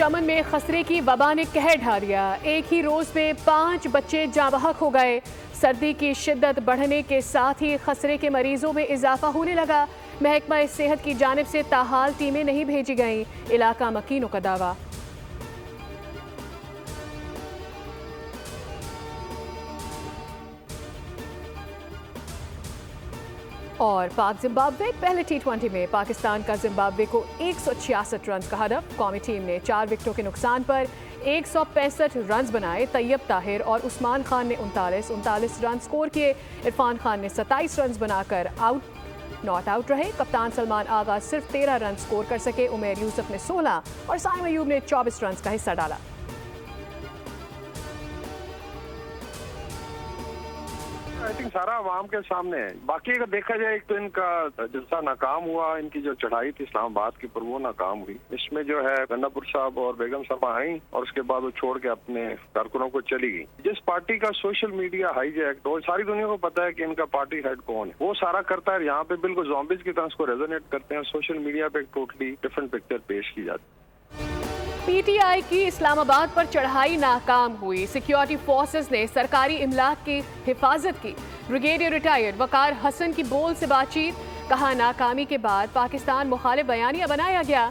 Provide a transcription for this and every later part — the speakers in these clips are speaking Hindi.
चमन में खसरे की वबा ने कहर ढा दिया। एक ही रोज में 5 बच्चे जाँ बहक हो गए। सर्दी की शिद्दत बढ़ने के साथ ही खसरे के मरीजों में इजाफा होने लगा। महकमा सेहत की जानिब से ताहाल टीमें नहीं भेजी गईं। इलाका मकीनों का दावा। और पाक जिम्बाब्वे पहले T20 में पाकिस्तान का जिम्बाब्वे को 166 रन का हदफ। कौमी टीम ने 4 विकेटों के नुकसान पर 165 रन बनाए। तैयब ताहिर और उस्मान खान ने 39 रन स्कोर किए। इरफान खान ने 27 रन बनाकर नॉट आउट रहे। कप्तान सलमान आगा सिर्फ 13 रन स्कोर कर सके। उमर यूसुफ ने 16 और साइम अयूब ने 24 रन का हिस्सा डाला। आई थिंक सारा आवाम के सामने है। बाकी अगर देखा जाए तो इनका जलसा नाकाम हुआ। इनकी जो चढ़ाई थी इस्लामाबाद की पर वो नाकाम हुई। इसमें जो है गन्नापुर साहब और बेगम साहबा आई और उसके बाद वो छोड़ के अपने कारकुनों को चली गई। जिस पार्टी का सोशल मीडिया हाईजैक हो, सारी दुनिया को पता है कि इनका पार्टी हेड कौन है। वो सारा करता है। यहाँ पे बिल्कुल ज़ॉम्बीज़ की तरह उसको रेजोनेट करते हैं। सोशल मीडिया पे एक टोटली डिफरेंट पिक्चर पेश की जाती है। पीटीआई की इस्लामाबाद पर चढ़ाई नाकाम हुई। सिक्योरिटी फोर्सेस ने सरकारी इमलाक की हिफाजत की। ब्रिगेडियर रिटायर्ड वकार हसन की बोल से बातचीत। कहा, नाकामी के बाद पाकिस्तान मुखालिफ बयानिया बनाया गया।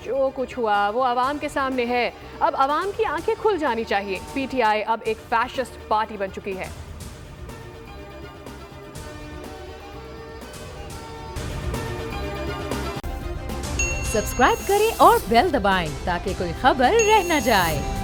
जो कुछ हुआ वो आवाम के सामने है। अब आवाम की आंखें खुल जानी चाहिए। पीटीआई अब एक फैशिस्ट पार्टी बन चुकी है। सब्सक्राइब करें और बेल दबाएं ताकि कोई खबर रह न जाए।